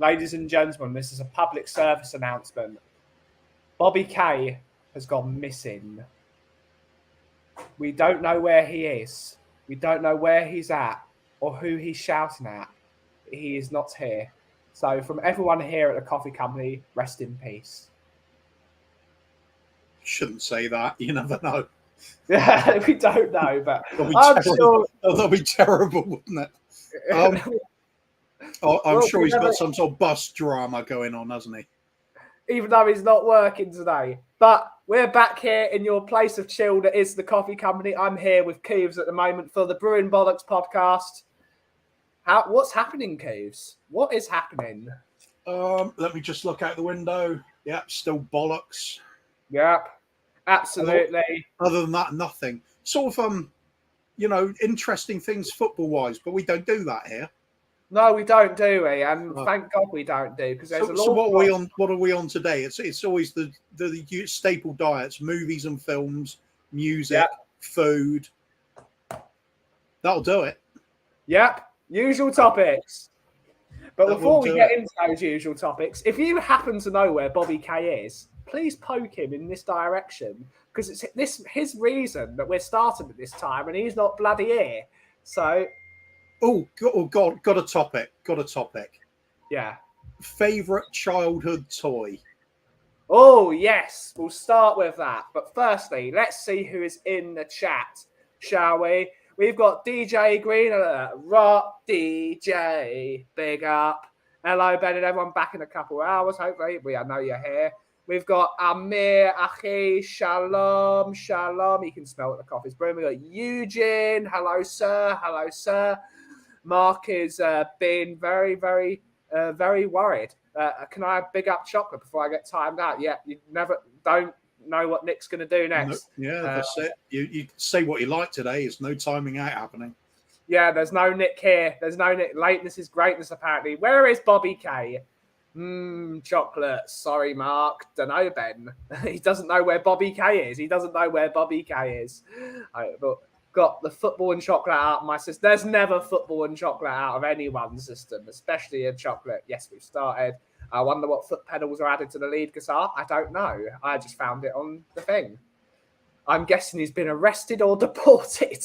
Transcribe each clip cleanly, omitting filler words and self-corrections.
Ladies and gentlemen, this is a public service announcement. Bobby K has gone missing. We don't know where he is. We don't know where he's at or who he's shouting at. He is not here. So from everyone here at the coffee company, rest in peace. Shouldn't say that. You never know. Yeah, we don't know, but that'll be terrible, wouldn't it? I'm sure he's got some sort of bus drama going on, hasn't he? Even though he's not working today. But we're back here in your place of chill that is the coffee company. I'm here with Cooves at the moment for the Brewing Bollocks podcast. What's happening, Cooves? What is happening? Let me just look out the window. Yep, still bollocks. Yep, absolutely. Other than that, nothing. Sort of, interesting things football-wise, but we don't do that here. No, we don't, do we? And thank God we don't do, because there's a lot. So what are we on? What are we on today? It's always the staple diets: movies and films, music, food. That'll do it. Yep, usual topics. But before we get into those usual topics, if you happen to know where Bobby K is, please poke him in this direction, because it's his reason that we're starting at this time, and he's not bloody here. So. Oh God! Got a topic. Yeah. Favorite childhood toy. Oh yes, we'll start with that. But firstly, let's see who is in the chat, shall we? We've got DJ Green Alert, Rock DJ, big up. Hello, Ben and everyone, back in a couple of hours. Hopefully, I know you're here. We've got Amir, Achi, Shalom. You can smell what the coffee's brewing. We've got Eugene. Hello, sir. Mark is being very, very, very worried. Can I big up chocolate before I get timed out? Yeah, you never don't know what Nick's going to do next. No, that's it. You say what you like today. There's no timing out happening. Yeah, there's no Nick here. There's no Nick. Lateness is greatness, apparently. Where is Bobby K? Chocolate. Sorry, Mark. Don't know, Ben. He doesn't know where Bobby K is. But got the football and chocolate out of my system. There's never football and chocolate out of anyone's system, especially in chocolate. Yes, we've started. I wonder what foot pedals are added to the lead guitar. I don't know. I just found it on the thing. I'm guessing he's been arrested or deported.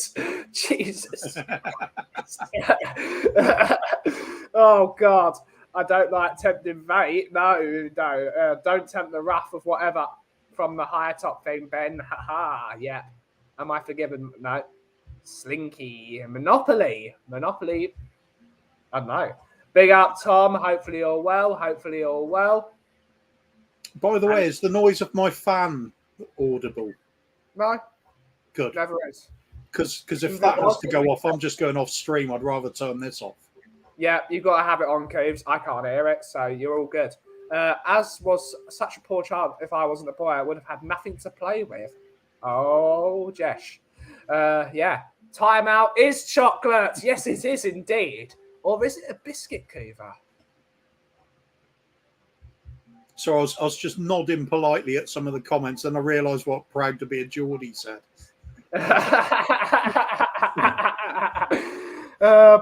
Jesus. Oh, God. I don't like tempting fate. No. Don't tempt the wrath of whatever from the higher top thing, Ben. Ha. Yeah. Am I forgiven? No. Slinky. Monopoly. I don't know. Big up, Tom. Hopefully you're well. By the way, is the noise of my fan audible? No. Good. Never is. Because if that has to go off, I'm just going off stream. I'd rather turn this off. Yeah, you've got to have it on, Cooves. I can't hear it, so you're all good. As was such a poor child, if I wasn't a boy, I would have had nothing to play with. Oh, Jesh. Yeah. Timeout is chocolate. Yes, it is indeed. Or is it a biscuit, Coover? So I was just nodding politely at some of the comments, and I realised what proud to be a Geordie said.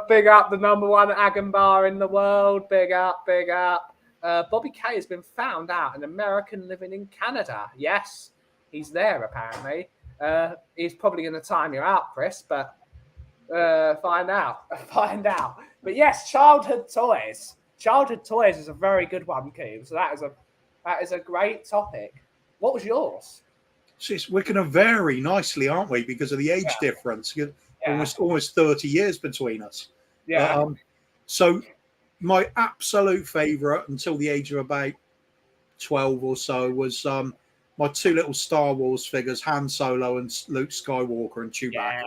Big up the number one Agon bar in the world. Big up. Bobby K has been found out, an American living in Canada. Yes, he's there apparently. He's probably going to time you out, Chris, but find out. But yes, childhood toys. Childhood toys is a very good one, Coob. So that is a great topic. What was yours? We're going to vary nicely, aren't we? Because of the age difference. Almost 30 years between us. Yeah. So my absolute favourite until the age of about 12 or so was my two little Star Wars figures, Han Solo and Luke Skywalker and Chewbacca.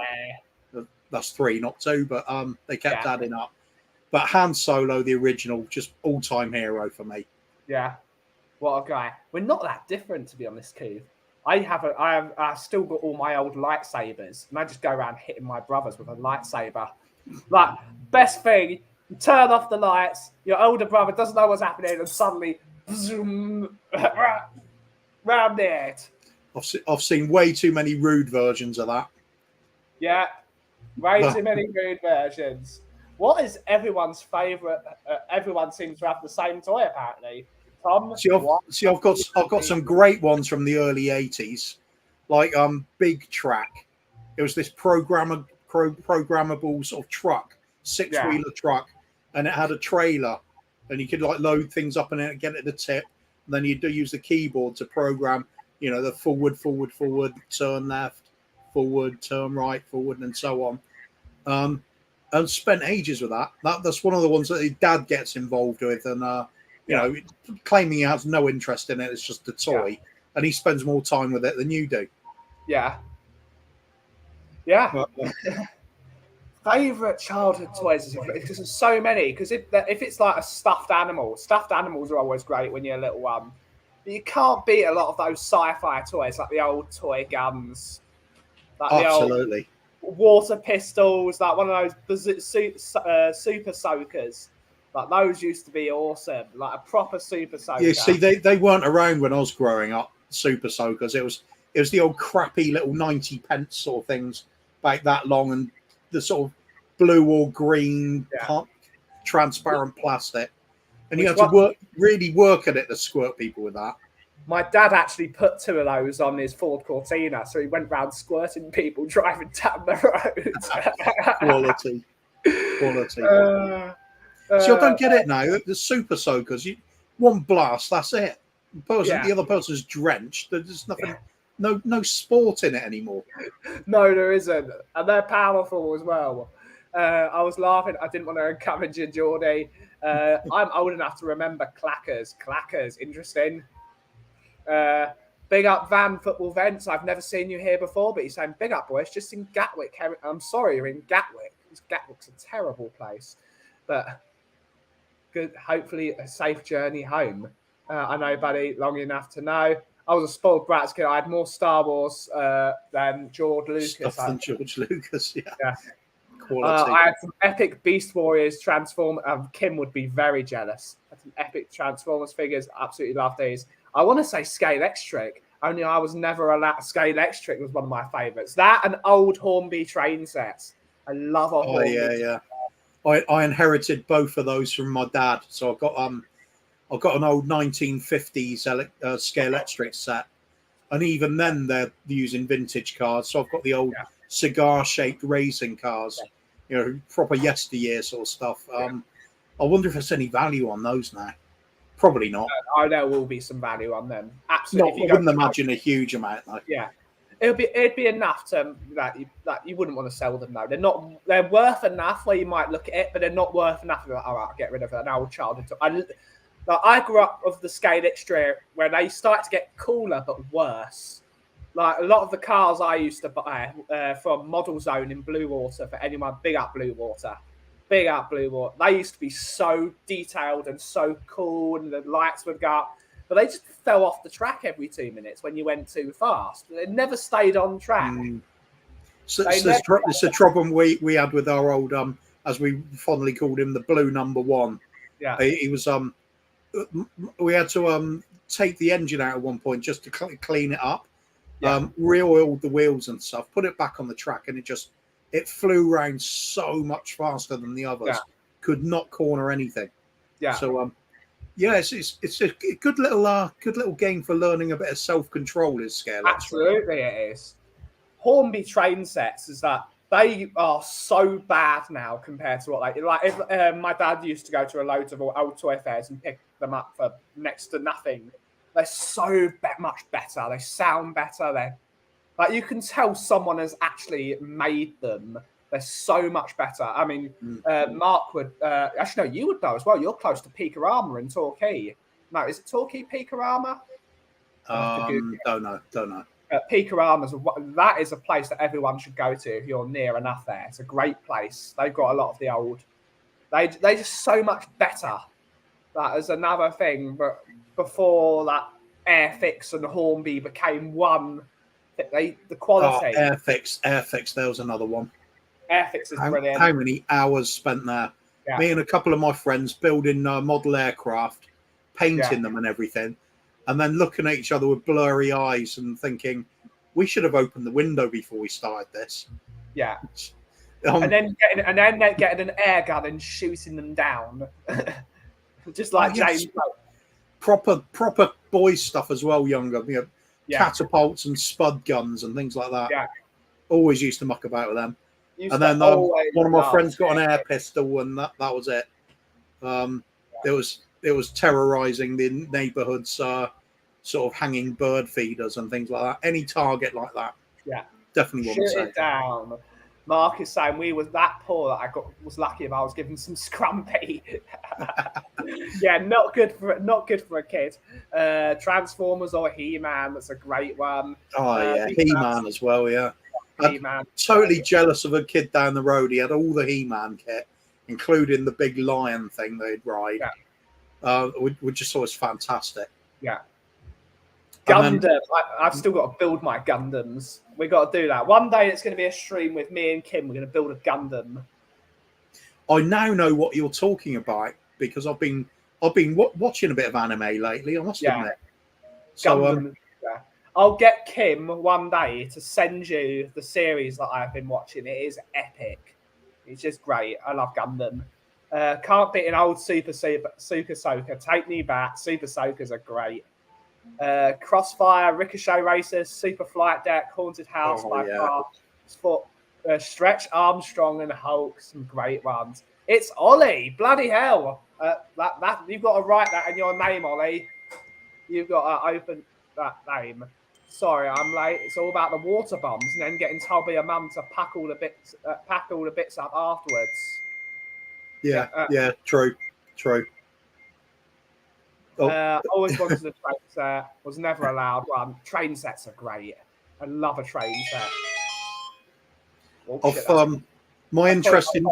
Yeah. That's three, not two, but they kept adding up. But Han Solo, the original, just all-time hero for me. Yeah. What a guy. We're not that different, to be honest, Keith. I've still got all my old lightsabers, and I just go around hitting my brothers with a lightsaber. Like, best thing, you turn off the lights, your older brother doesn't know what's happening, and suddenly, zoom, round it. I've seen way too many rude versions of that. Yeah, way too many rude versions. What is everyone's favourite? Everyone seems to have the same toy, apparently. Tom, what? I've got some great ones from the early '80s, like Big Track. It was this programmable sort of truck, six-wheeler truck, and it had a trailer, and you could like load things up in it and get it at the tip. And then you do use the keyboard to program, the forward, turn left, forward, turn right, forward, and so on. And spent ages with that. That's one of the ones that his dad gets involved with, and claiming he has no interest in it. It's just a toy, and he spends more time with it than you do. Yeah. But, Favorite childhood toys, because there's so many. Because if it's like a stuffed animals are always great when you're a little one. But you can't beat a lot of those sci-fi toys, like the old toy guns, like absolutely. the old water pistols, like one of those super soakers. Like those used to be awesome, like a proper super soaker. Yeah, see, they weren't around when I was growing up. Super soakers. It was the old crappy little 90p sort of things, about that long, and the sort of blue or green transparent plastic, and you had to really work at it to squirt people with that. My dad actually put 2 of those on his Ford Cortina, so he went round squirting people driving down the road. Quality. So I don't get it now. The super soakers, one blast, that's it. The other person's drenched. There's nothing, no sport in it anymore. No, there isn't, and they're powerful as well. I was laughing. I didn't want to encourage you, Geordie. I'm old enough to remember clackers. Interesting. Big up Van Football Vents. I've never seen you here before, but he's saying big up, boys. Just in Gatwick. I'm sorry, you're in Gatwick. Gatwick's a terrible place, but good. Hopefully, a safe journey home. I know, buddy, long enough to know. I was a spoiled brat as a kid. I had more Star Wars than George Lucas. George Lucas, yeah. I had some epic Beast Warriors Transform. Kim would be very jealous. I had some epic Transformers figures. Absolutely love these. I want to say Scale X-Trick, only I was never allowed. Scale X-Trick was one of my favourites. That and old Hornby train sets. I love old Hornby. Yeah. I inherited both of those from my dad. So I've got an old 1950s Scale X-Trick set, and even then they're using vintage cars. So I've got the old cigar-shaped racing cars, proper yesteryear sort of stuff. I wonder if there's any value on those now. Probably not. There will be some value on them. Absolutely. I wouldn't imagine a huge amount though. Yeah, it'd be enough to that you wouldn't want to sell them though. They're worth enough where you might look at it, but they're not worth enough. All right, I'll get rid of it. An old childhood. I grew up with the Scale X-Trick where they started to get cooler but worse. Like a lot of the cars I used to buy from Model Zone in Blue Water, for anyone, big up Blue Water. They used to be so detailed and so cool, and the lights would go up, but they just fell off the track every 2 minutes when you went too fast. They never stayed on track. So it's a problem we had with our old, as we fondly called him, the Blue Number One. Yeah, he was we had to take the engine out at one point just to clean it up. Re-oiled the wheels and stuff, put it back on the track, and it flew around so much faster than the others. Could not corner anything. So it's a good little game for learning a bit of self-control. Is Scale. Absolutely, it is. Hornby train sets is that they are so bad now compared to what they like. If my dad used to go to a load of old toy fairs and pick them up for next to nothing. They're so much better. They sound better. Like you can tell someone has actually made them. They're so much better. I mean, Mark would actually no, you would know as well. You're close to Peakorama in Torquay. No, is it Torquay Peakorama? Don't know. That is a place that everyone should go to if you're near enough there. It's a great place. They've got a lot of the old. They just so much better. That is another thing, but before that, Airfix and Hornby became one. The quality. Airfix. There was another one. Airfix is brilliant. How many hours spent there? Yeah. Me and a couple of my friends building model aircraft, painting them and everything, and then looking at each other with blurry eyes and thinking, we should have opened the window before we started this. Yeah. and then getting an air gun and shooting them down, just like James. Proper boys stuff as well. Younger, catapults and spud guns and things like that. Yeah, always used to muck about with them. And then one of my friends got an air pistol, and that was it. It was terrorizing the neighborhood's sort of hanging bird feeders and things like that. Any target like that, definitely want to say. Shoot it down. Mark is saying we was that poor that I was lucky if I was given some scrumpy. Yeah, not good for a kid. Transformers or He-Man, that's a great one. Oh yeah, He-Man as well. Yeah, He-Man. I'm totally jealous of a kid down the road. He had all the He-Man kit, including the big lion thing they'd ride. Which just thought was fantastic. Yeah. Gundam. I've still got to build my Gundams. We got to do that. One day it's going to be a stream with me and Kim. We're going to build a Gundam. I now know what you're talking about because I've been watching a bit of anime lately. I must admit. So Gundam, I'll get Kim one day to send you the series that I've been watching. It is epic. It's just great. I love Gundam. Can't beat an old Super Soaker. Take me back. Super Soakers are great. Crossfire, Ricochet Racers, Super Flight Deck, Haunted House Stretch Armstrong and Hulk, some great ones. It's Ollie, bloody hell! That you've got to write that in your name, Ollie. You've got to open that name. Sorry, I'm late. It's all about the water bombs and then getting told by your mum to pack all the bits up afterwards. Yeah, true. Always wanted a train set. Was never allowed one. Train sets are great. I love a train set. My interest in.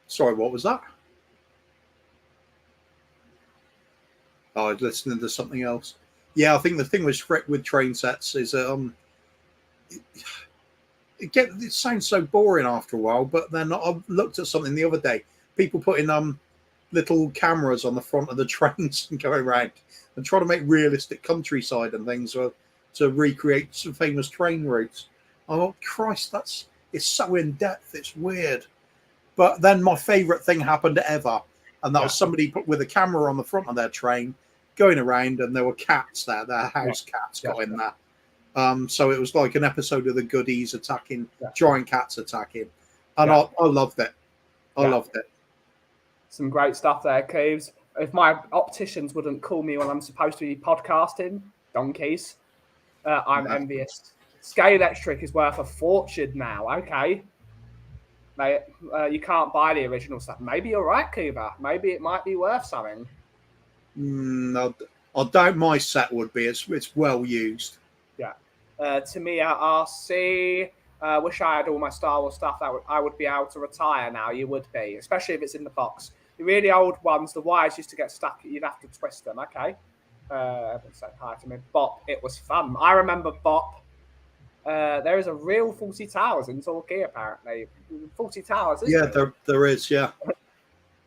Sorry, what was that? Oh, I was listening to something else. Yeah, I think the thing with train sets is it sounds so boring after a while. But then I looked at something the other day. People putting little cameras on the front of the trains and going around and trying to make realistic countryside and things to recreate some famous train routes. I thought, Christ, it's so in depth. It's weird. But then my favourite thing happened ever, and that was somebody with a camera on the front of their train going around, and there were cats there. Their house cats got in there. So it was like an episode of the Goodies attacking, giant cats attacking. And I loved it. I loved it. Some great stuff there, Coves. If my opticians wouldn't call me when I'm supposed to be podcasting, donkeys, I'm envious. Scale Electric is worth a fortune now. Okay. You can't buy the original stuff. Maybe you're right, Cuba. Maybe it might be worth something. I doubt my set would be. It's well used. Yeah. Tamia RC. Wish I had all my Star Wars stuff. I would be able to retire now. You would be, especially if it's in the box. The really old ones, the wires used to get stuck. You'd have to twist them. Okay. Say hi to me. Bop. It was fun. I remember Bop. There is a real Fawlty Towers in Torquay, apparently. Fawlty Towers, isn't it? There is, yeah.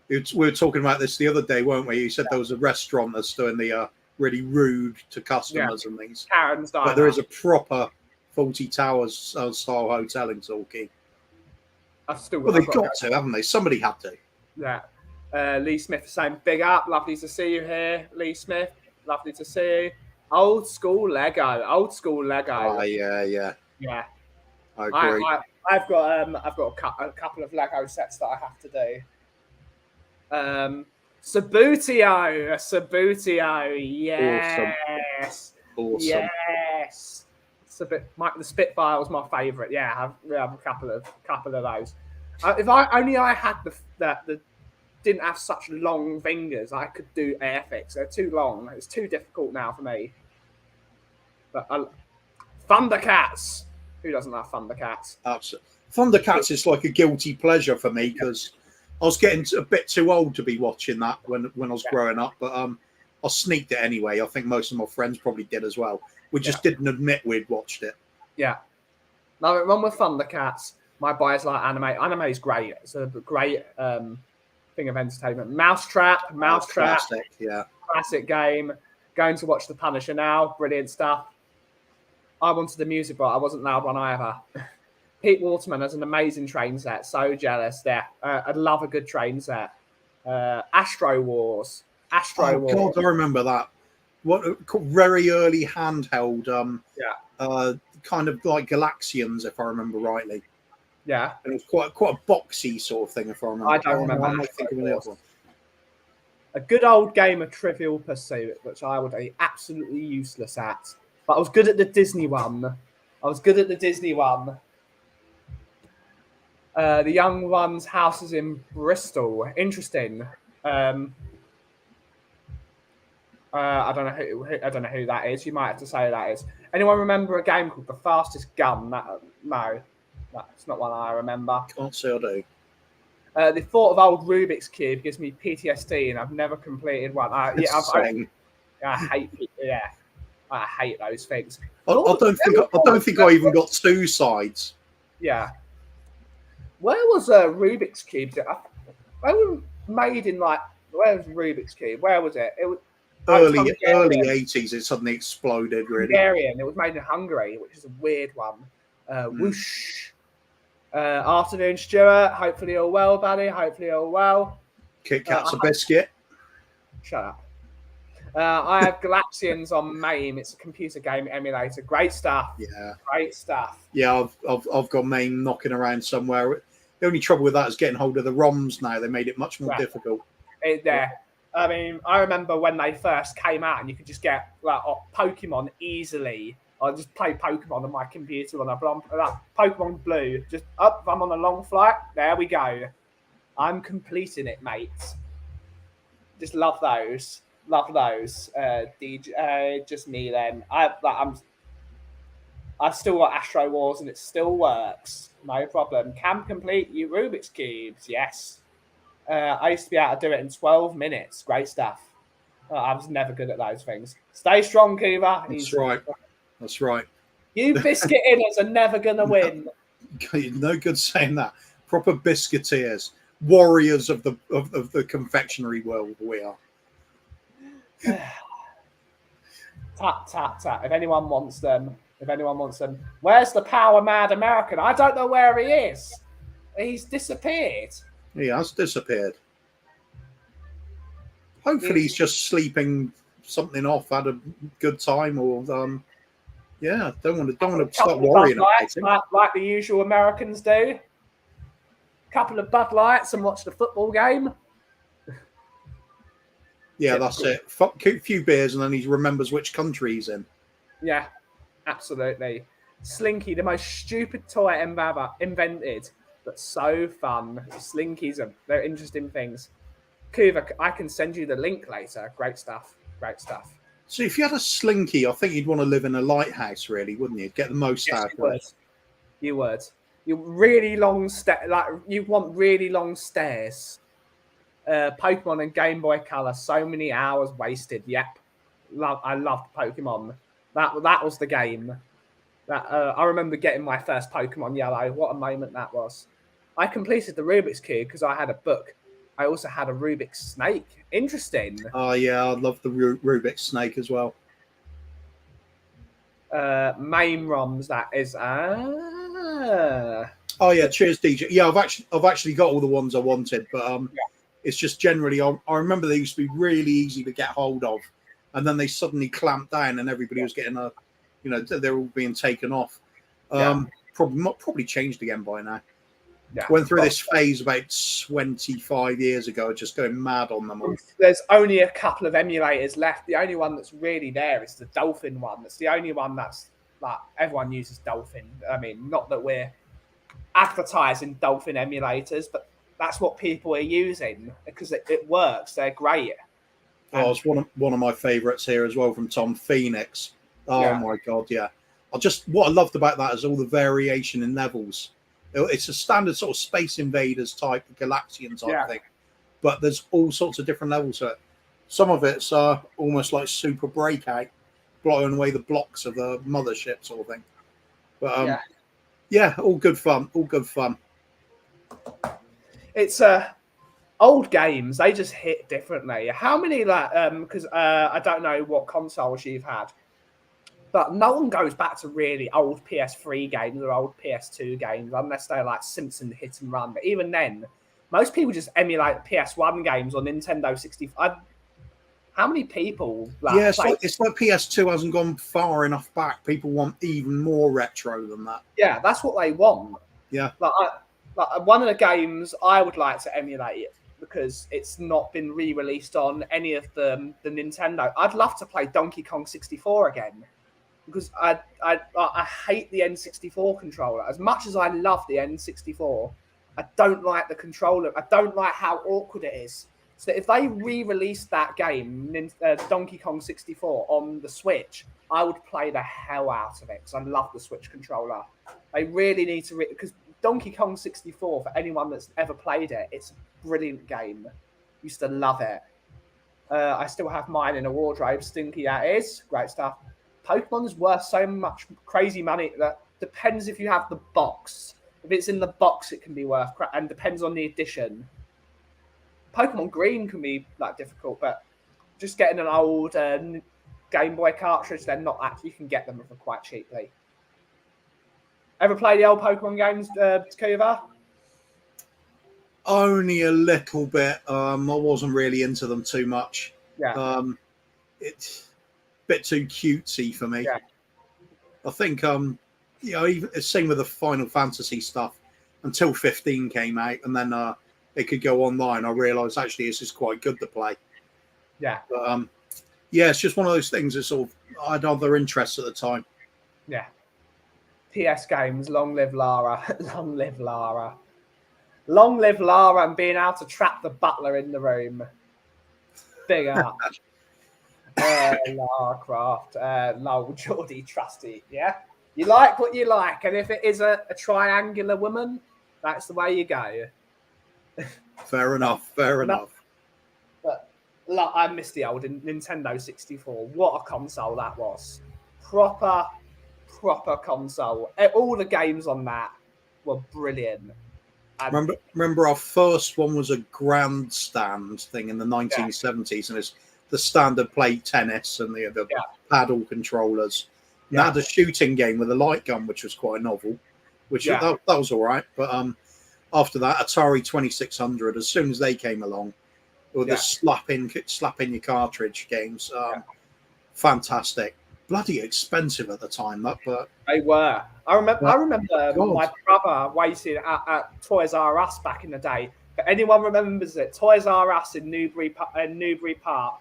We were talking about this the other day, weren't we? You said there was a restaurant that's doing the really rude to customers and things. Karen's Diner. But there is a proper Fawlty Towers style hotel in Torquay. They've got to, haven't they? Somebody had to. Yeah. Lee Smith is saying, big up. Lovely to see you here, Lee Smith. Lovely to see you. Old school Lego. Oh, yeah. I agree. I've got a couple of Lego sets that I have to do. Sabutio, yes, awesome. Yes. The Spitfire was my favourite. Yeah, I have a couple of those. If I had the didn't have such long fingers, I could do Airfix. They're too long. It's too difficult now for me. But Thundercats. Who doesn't love Thundercats? Absolutely. Thundercats is like a guilty pleasure for me because I was getting a bit too old to be watching that when I was growing up. But I sneaked it anyway. I think most of my friends probably did as well. We just didn't admit we'd watched it. Yeah. Nothing wrong with Thundercats. My boys like anime. Anime is great. It's a great thing of entertainment. Mousetrap. Classic, yeah. Classic game. Going to watch The Punisher now. Brilliant stuff. I wanted the music, but I wasn't allowed one either. Pete Waterman has an amazing train set. So jealous there. I'd love a good train set. Astro Wars. Oh God, I remember that. What very early handheld, kind of like Galaxians, if I remember rightly. Yeah. And it was quite a boxy sort of thing, if I remember. I don't remember. I might think of another one. A good old game of Trivial Pursuit, which I would be absolutely useless at. But I was good at the Disney one. The young one's house is in Bristol. Interesting. I don't know who that is. You might have to say who that is. Anyone remember a game called The Fastest Gun? No, that's not one I remember. Can't say I do. The thought of old Rubik's Cube gives me PTSD, and I've never completed one. I hate those things. I don't think I even got two sides. Yeah. Where was Rubik's Cube? They were made in where was Rubik's Cube? Where was it? It was early 80s. It suddenly exploded. Really. Hungarian. It was made in Hungary, which is a weird one. Whoosh. Afternoon, Stuart. Hopefully all well, buddy. Hopefully all well. Kit Kat's a biscuit. Shut up. I have Galaxians on MAME. It's a computer game emulator. Great stuff. Yeah. Great stuff. Yeah, I've got MAME knocking around somewhere. The only trouble with that is getting hold of the ROMs now. They made it much more difficult. I mean, I remember when they first came out and you could just get Pokemon easily. I just play Pokemon on my computer on Pokemon Blue. Just up, I'm on a long flight. There we go. I'm completing it, mates. Just love those. DJ, just me then. I've still got Astro Wars and it still works. No problem. Can complete you Rubik's Cubes. Yes. I used to be able to do it in 12 minutes. Great stuff. I was never good at those things. Stay strong, Cuba. That's right. You biscuit inners are never going to win. No good saying that. Proper biscuiteers. Warriors of the confectionery world we are. Tap, tap, tap. If anyone wants them. Where's the power mad American? I don't know where he is. He's disappeared. He has disappeared. Hopefully he's just sleeping something off, had a good time, or don't want to start worrying about him. Like the usual Americans do. Couple of Bud Lights and watch the football game. Yeah, that's it. A few beers and then he remembers which country he's in. Yeah, absolutely. Slinky, the most stupid toy ever invented, but so fun. Slinkies they're interesting things. Kuva, I can send you the link later. Great stuff. So if you had a Slinky, I think you'd want to live in a lighthouse, really, wouldn't you? Get the most out of it. You would. You really long you want really long stairs. Pokemon and Game Boy Color, so many hours wasted. Yep, I loved Pokemon. That was the game. I remember getting my first Pokemon Yellow. What a moment that was! I completed the Rubik's Cube because I had a book. I also had a Rubik's Snake. Interesting. Oh yeah, I love the Rubik's Snake as well. MAME ROMs. That is. Oh yeah, cheers, DJ. Yeah, I've actually got all the ones I wanted, but It's just generally, I remember they used to be really easy to get hold of, and then they suddenly clamped down, and everybody was getting they're all being taken off. Probably changed again by now. Yeah. Went through this phase about 25 years ago, just going mad on them all. There's only a couple of emulators left. The only one that's really there is the Dolphin one. That's the only one that's everyone uses Dolphin. I mean, not that we're advertising Dolphin emulators, but that's what people are using because it works. They're great. Oh, it's one of my favourites here as well from Tom Phoenix. Oh my God, yeah. What I loved about that is all the variation in levels. It's a standard sort of Space Invaders type, Galaxian type thing, but there's all sorts of different levels to it. Some of it's almost like Super Breakout, blowing away the blocks of the mothership sort of thing. But all good fun. It's old games. They just hit differently. How many because I don't know what consoles you've had. But no one goes back to really old PS3 games or old PS2 games unless they're like Simpson Hit and Run. But even then, most people just emulate PS1 games on Nintendo 64. How many people Yeah, play? it's like PS2 hasn't gone far enough back. People want even more retro than that. Yeah, that's what they want. Yeah. Like one of the games I would like to emulate it because it's not been re-released on any of the Nintendo. I'd love to play Donkey Kong 64 again because I hate the N64 controller. As much as I love the N64, I don't like the controller. I don't like how awkward it is. So if they re-released that game, Donkey Kong 64, on the Switch, I would play the hell out of it because I love the Switch controller. They really need to... Because Donkey Kong 64, for anyone that's ever played it, it's a brilliant game. Used to love it. I still have mine in a wardrobe. Stinky that is. Great stuff. Pokemon's worth so much crazy money that depends if you have the box. If it's in the box, it can be worth and depends on the edition. Pokemon Green can be like difficult, but just getting an old Game Boy cartridge, they're not actually, you can get them for quite cheaply. Ever play the old Pokemon games, Kuva? Only a little bit. I wasn't really into them too much. Yeah. It's a bit too cutesy for me. Yeah. I think, even same with the Final Fantasy stuff until 15 came out, and then it could go online. I realised actually this is quite good to play. Yeah. But, it's just one of those things that sort of I had other interests at the time. Yeah. PS games, long live Lara. Long live Lara. Long live Lara and being able to trap the butler in the room. Big up. Lara Croft. Lol, Geordie Trusty. Yeah? You like what you like. And if it is a triangular woman, that's the way you go. Fair enough. But I miss the old Nintendo 64. What a console that was. Proper console. All the games on that were brilliant. And remember our first one was a grandstand thing in the 1970s, and it's the standard plate tennis and the paddle controllers. And that had a shooting game with a light gun, which was quite novel, which that was all right. But after that, Atari 2600, as soon as they came along, with the slap in your cartridge games, fantastic. Bloody expensive at the time, but they were. I remember my brother waiting at Toys R Us back in the day. But anyone remembers it? Toys R Us in Newbury Park.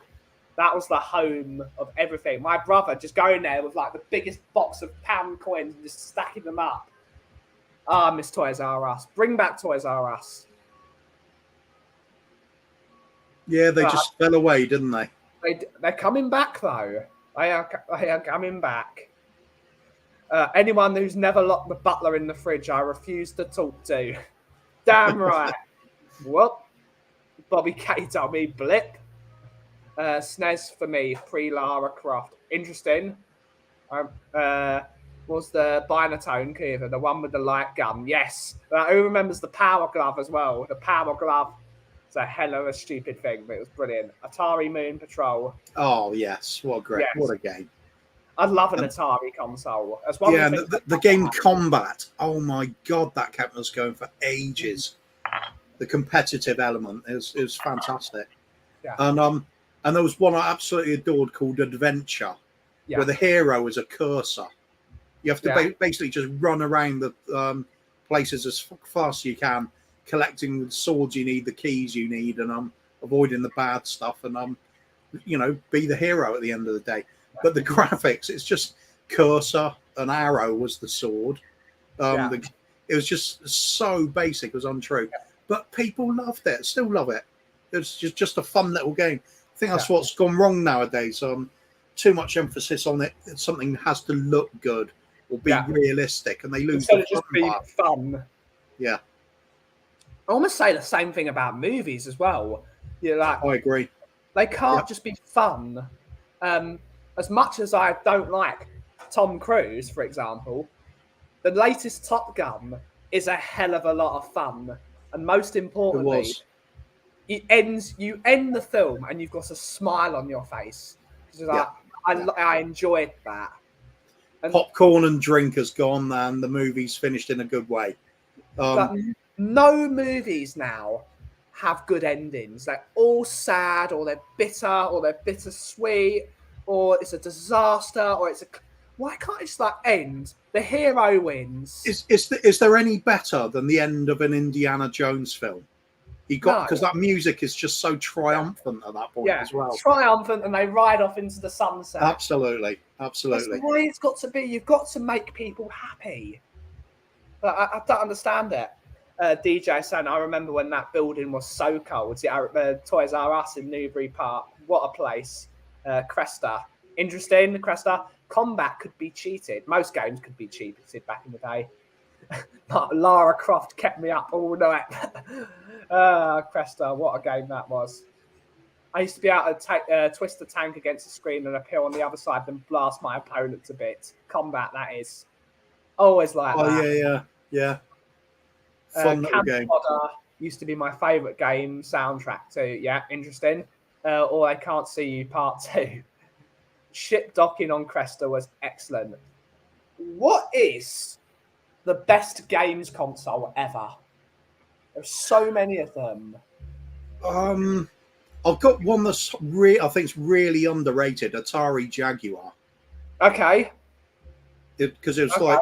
That was the home of everything. My brother just going there with like the biggest box of pound coins and just stacking them up. I miss Toys R Us. Bring back Toys R Us. Yeah, they just fell away, didn't they? They're coming back though. They are coming back. Anyone who's never locked the butler in the fridge, I refuse to talk to. Damn right. Whoop. Bobby K told me blip. SNES for me, pre-Lara Croft. Interesting. Was the Binatone Kiva, the one with the light gun? Yes. Who remembers the Power Glove as well? The Power Glove. It's a hell of a stupid thing, but it was brilliant. Atari Moon Patrol. Oh yes, what a game! I'd love an Atari console. The game Combat. Oh my god, that kept us going for ages. The competitive element is fantastic. Yeah. And there was one I absolutely adored called Adventure, where the hero is a cursor. You have to basically just run around the places as fast as you can, collecting the swords you need, the keys you need, and avoiding the bad stuff, and be the hero at the end of the day. But the graphics, it's just cursor, an arrow was the sword. It was just so basic, it was untrue. But people loved it, still love it. It's just a fun little game. I think that's what's gone wrong nowadays. Too much emphasis on it. Something has to look good or be realistic, and they lose instead of just being fun. Yeah. I almost say the same thing about movies as well. I agree. They can't just be fun. As much as I don't like Tom Cruise, for example, the latest Top Gun is a hell of a lot of fun. And most importantly, you end the film and you've got a smile on your face. I enjoyed that. popcorn and drink has gone, and the movie's finished in a good way. But no movies now have good endings. They're all sad, or they're bitter, or they're bittersweet, or it's a disaster, or it's a. Why can't it just like end? The hero wins. Is there any better than the end of an Indiana Jones film? Because that music is just so triumphant at that point as well. Triumphant, and they ride off into the sunset. Absolutely. That's the way it's got to be. You've got to make people happy. But I don't understand it. DJ saying, I remember when that building was so cold. Toys R Us in Newbury Park. What a place. Cresta. Interesting, Cresta. Combat could be cheated. Most games could be cheated back in the day. But Lara Croft kept me up all night. Cresta, what a game that was. I used to be able to twist the tank against the screen and appear on the other side and blast my opponent to bits. Combat, that is. Always like that. Oh, yeah. Fun little game. Fodder used to be my favourite game soundtrack too. Yeah, interesting. Or I Can't See You Part 2. Ship docking on Cresta was excellent. What is the best games console ever? There's so many of them. I've got one that's I think it's really underrated. Atari Jaguar. Okay. Because it was like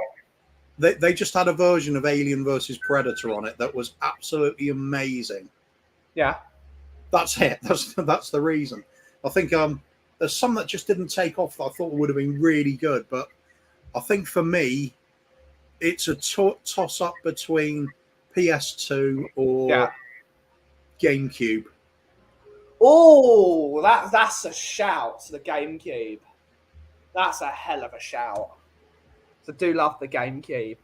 they just had a version of Alien versus Predator on it that was absolutely amazing. Yeah. That's it. That's the reason. I think there's some that just didn't take off that I thought would have been really good, but I think for me, it's a toss up between PS2 or GameCube. Oh, that's a shout. The GameCube. That's a hell of a shout. So I do love the GameCube.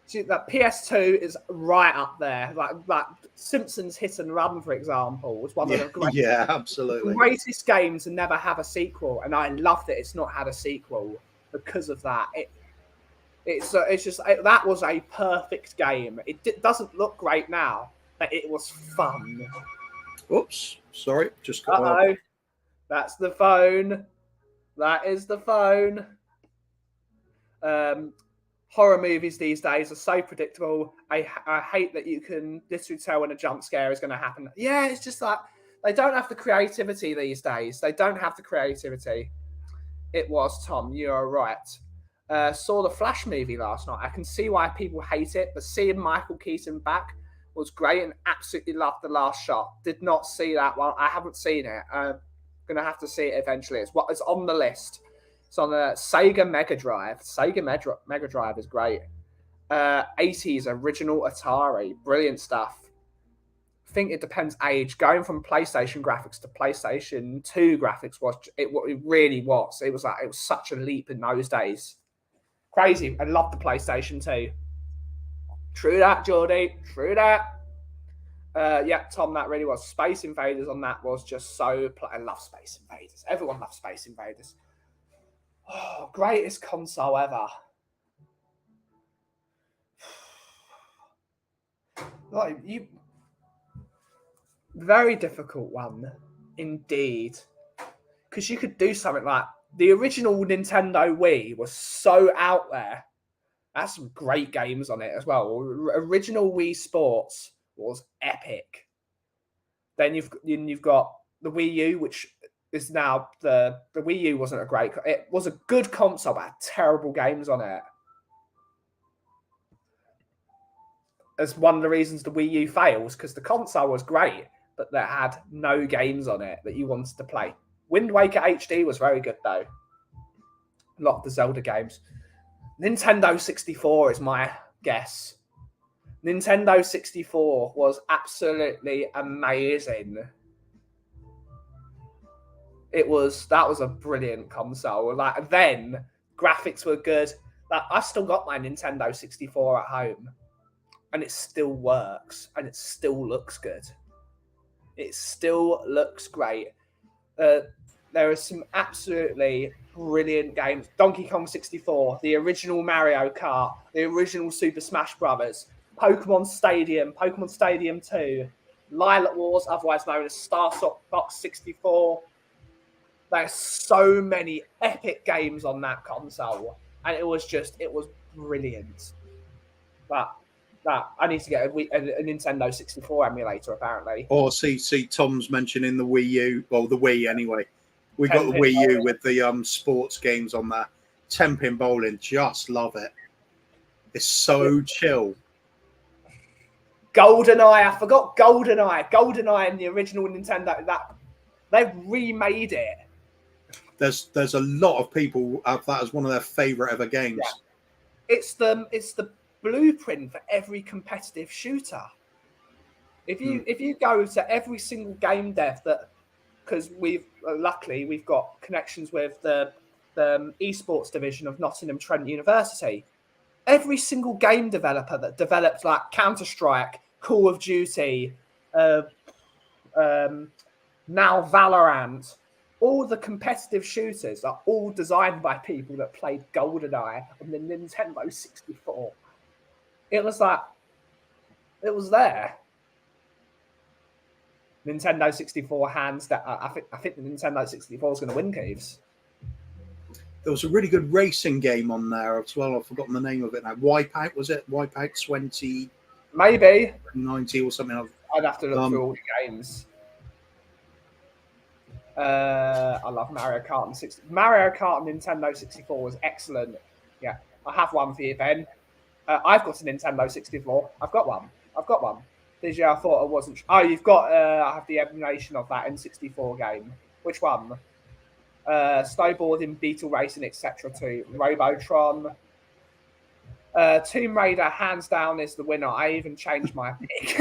See, that PS2 is right up there. Like Simpsons Hit and Run, for example, was one of the greatest games to never have a sequel, and I love that it's not had a sequel because of that. That was a perfect game. It doesn't look great now, but it was fun. Oops, sorry, just got. That's the phone. That is the phone. Horror movies these days are so predictable. I hate that you can literally tell when a jump scare is going to happen. Yeah, it's just like they don't have the creativity these days. They don't have the creativity. It was, Tom, you are right. Saw the Flash movie last night. I can see why people hate it, but seeing Michael Keaton back was great and absolutely loved the last shot. Did not see that one. I haven't seen it. I'm going to have to see it eventually. It's on the list. It's on the Sega Mega Drive. Sega Mega Drive is great. 80s original Atari. Brilliant stuff. I think it depends age. Going from PlayStation graphics to PlayStation 2 graphics it really was. It was such a leap in those days. Crazy. I love the PlayStation 2. True that, Geordie. True that. Yeah, Tom, that really was. Space Invaders on that was just so... I love Space Invaders. Everyone loves Space Invaders. Oh, greatest console ever. Very difficult one, indeed. Because you could do something like... The original Nintendo Wii was so out there. That's some great games on it as well. Original Wii Sports was epic. Then you've got the Wii U, which is now the Wii U wasn't a great. It was a good console, but had terrible games on it. As one of the reasons the Wii U fails, because the console was great, but that had no games on it that you wanted to play. Wind Waker HD was very good though. A lot of the Zelda games. Nintendo 64 is my guess. Nintendo 64 was absolutely amazing. That was a brilliant console. Like then, graphics were good. Like I've still got my Nintendo 64 at home, and it still works, and it still looks good. It still looks great. There are some absolutely brilliant games. Donkey Kong 64, the original Mario Kart, the original Super Smash Brothers, Pokemon Stadium 2, Lilac Wars, otherwise known as Star Fox 64. There's so many epic games on that console, and it was brilliant. But I need to get a Nintendo 64 emulator apparently. Or see Tom's mentioning the Wii U, well the Wii anyway. We got the 10-pin Wii U bowling. with the sports games on there. 10-pin bowling, just love it. It's so chill. GoldenEye, I forgot GoldenEye. GoldenEye in the original Nintendo, that they've remade it. There's a lot of people have that as one of their favorite ever games. Yeah. It's the blueprint for every competitive shooter. If you go to every single game dev that, because luckily we've got connections with the esports division of Nottingham Trent University. Every single game developer that developed like Counter-Strike, Call of Duty, now Valorant, all the competitive shooters are all designed by people that played GoldenEye on the Nintendo 64. It was there. Nintendo 64 hands that I think the Nintendo 64 is going to win, Keeves. There was a really good racing game on there as well. I've forgotten the name of it now. Wipeout, was it? Wipeout 2090 Maybe. or something. I'd have to look through all the games. I love Mario Kart and Mario Kart and Nintendo 64 was excellent. Yeah, I have one for you, Ben. I've got a Nintendo 64. I've got one. Did you? I thought I wasn't. Oh, you've got. I have the emulation of that N64 game. Which one? Snowboarding, Beetle Racing, etc. Too. Robotron. Tomb Raider, hands down, is the winner. I even changed my pick.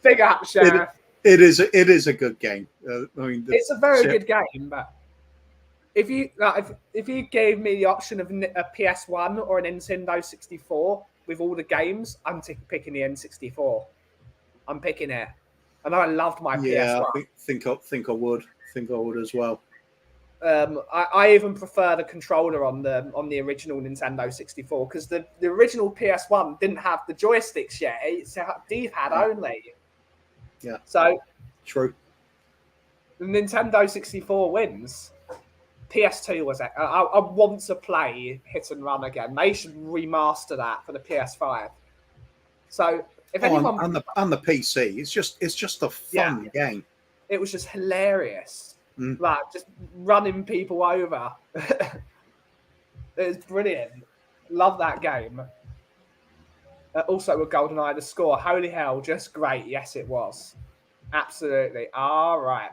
Big up, Sheriff. It is a good game. It's a very good game, but if you gave me the option of a PS1 or a Nintendo 64 with all the games, I'm picking the N64. I'm picking it. And I loved my PS1. Yeah, I think I would as well. I even prefer the controller on the original Nintendo 64 because the original PS1 didn't have the joysticks yet. It's a D-pad only. Yeah. So true. The Nintendo 64 wins. PS2 was it? I want to play Hit and Run again. They should remaster that for the PS5. So if anyone and the PC, it's just a fun game. It was just hilarious. Like just running people over. It was brilliant. Love that game. Also with GoldenEye, the score, holy hell, just great. Yes, it was. Absolutely. All right.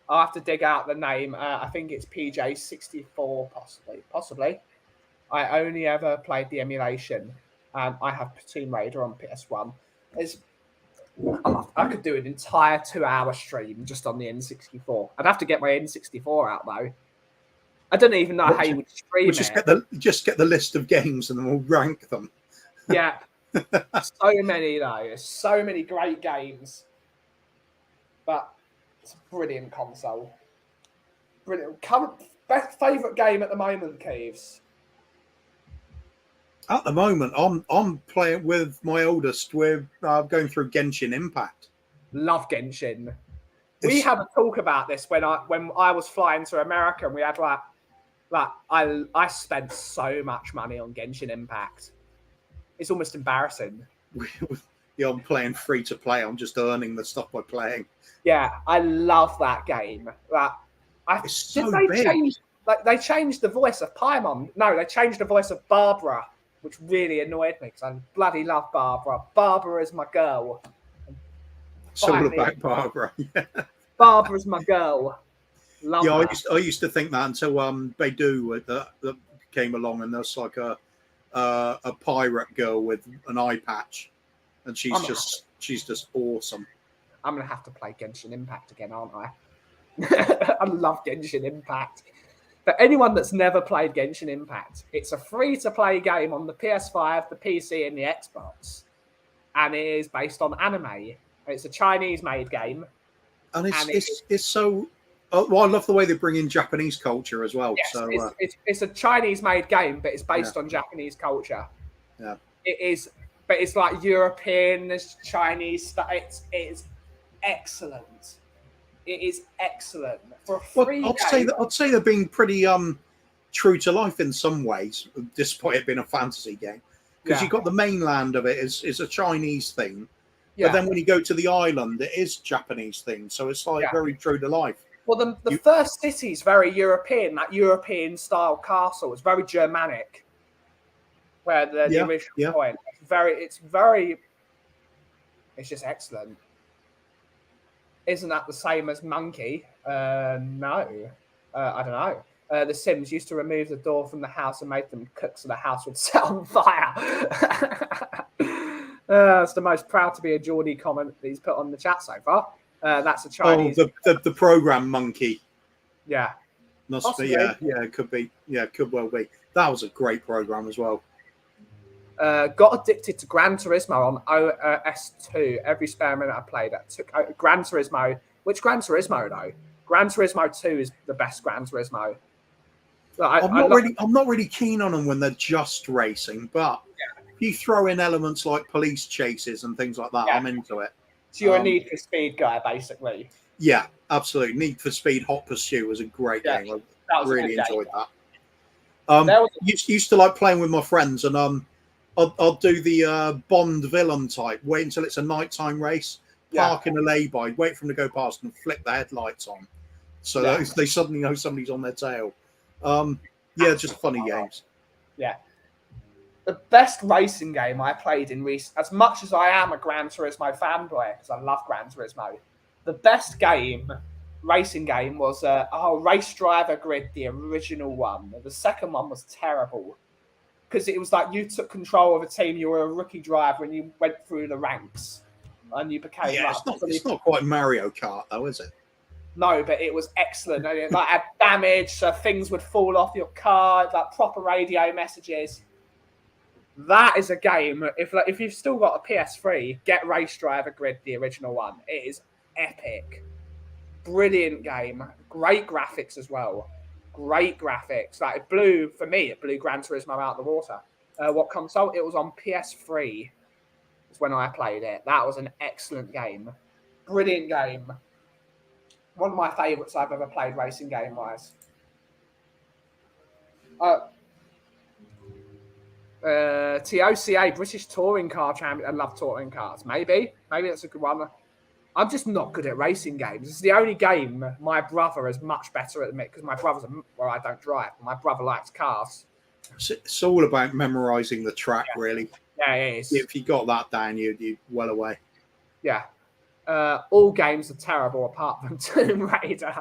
I'll have to dig out the name. I think it's PJ64, possibly. I only ever played the emulation. I have Tomb Raider on PS1. I could do an entire 2-hour stream just on the N64. I'd have to get my N64 out though. I don't even know how you would stream it. Just get the list of games and then we'll rank them. Yeah. So many though. So many great games. But it's a brilliant console. Brilliant. Best favourite game at the moment, Keeves? At the moment, I'm playing with my oldest. We're going through Genshin Impact. Love Genshin. We had a talk about this when I was flying to America, and we had I spent so much money on Genshin Impact. It's almost embarrassing. Yeah, I'm playing free to play. I'm just earning the stuff by playing. Yeah, I love that game. It's so big. They changed the voice of Paimon. No, they changed the voice of Barbara, which really annoyed me because I bloody love Barbara. Barbara is my girl. It's all about Barbara. Yeah. Barbara's my girl. Love that. I used to think that until Beidou that came along, and there's like a pirate girl with an eye patch, and she's just awesome. I'm gonna have to play Genshin Impact again, aren't I? I love Genshin Impact. For anyone that's never played Genshin Impact, it's a free-to-play game on the PS5, the PC, and the Xbox, and it is based on anime. It's a Chinese-made game, and it's so. Well, I love the way they bring in Japanese culture as well. Yes, so it's a Chinese-made game, but it's based on Japanese culture. Yeah, it is, but it's like European, there's Chinese stuff. It's excellent. It is excellent for a Well, free I'd game. say they're being pretty true to life in some ways, despite it being a fantasy game. Because you've got the mainland of it is a Chinese theme, but then when you go to the island, it is Japanese theme. So it's like very true to life. Well, the first city is very European, that European style castle. It's very Germanic, where the original point. It's just excellent. Isn't that the same as Monkey? No. I don't know. The Sims used to remove the door from the house and make them cook so the house would set on fire. That's the most proud to be a Geordie comment that he's put on the chat so far. That's a Chinese. Oh, the program Monkey. Yeah. Must be, yeah, it could be. Yeah, it could well be. That was a great program as well. Got addicted to Gran Turismo on OS2 every spare minute I played. That took Gran Turismo. Which Gran Turismo though? Gran Turismo 2 is the best Gran Turismo. I'm not really keen on them when they're just racing, but if you throw in elements like police chases and things like that, I'm into it. So you're a Need for Speed guy, basically. Yeah, absolutely. Need for Speed Hot Pursuit was a great game. I really enjoyed that. Used to like playing with my friends, and I'll do the Bond villain type. Wait until it's a nighttime race, park in a lay-by, wait for them to go past, and flick the headlights on, so that they suddenly know somebody's on their tail. Just funny games. Yeah. The best racing game I played in recent, as much as I am a Gran Turismo fanboy, because I love Gran Turismo, the best racing game was Race Driver Grid, the original one. The second one was terrible because it was like you took control of a team, you were a rookie driver, and you went through the ranks and you became. Yeah, it's not quite Mario Kart though, is it? No, but it was excellent. And it had damage, so things would fall off your car, like proper radio messages. That is a game. If you've still got a PS3, get Race Driver Grid, the original one. It is epic. Brilliant game. Great graphics as well. Great graphics. Like it blew Gran Turismo out of the water. What console? It was on PS3. It's when I played it. That was an excellent game. Brilliant game. One of my favourites I've ever played racing game-wise. TOCA, British Touring Car Champion. I love touring cars. Maybe that's a good one. I'm just not good at racing games. It's the only game my brother is much better at than me, because my brother's I don't drive. My brother likes cars. It's all about memorising the track, really. Yeah, it is. If you got that down, you're well away. Yeah. All games are terrible apart from Tomb Raider.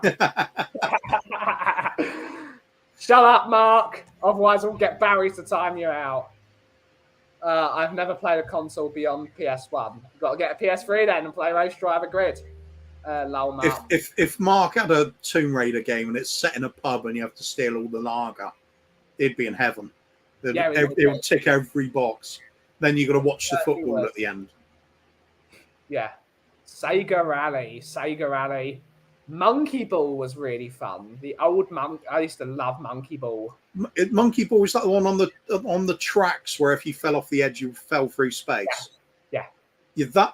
Shut up, Mark. Otherwise, I'll get Barry to time you out. I've never played a console beyond PS1. You've got to get a PS3 then and play Race Driver Grid. Lol, Mark. If Mark had a Tomb Raider game and it's set in a pub and you have to steal all the lager, he'd be in heaven. It would tick every box. Then you've got to watch the football at the end. Yeah. Sega Rally. Monkey Ball was really fun. The old I used to love Monkey Ball. Monkey Ball, was that the one on the tracks where if you fell off the edge you fell through space? Yeah, that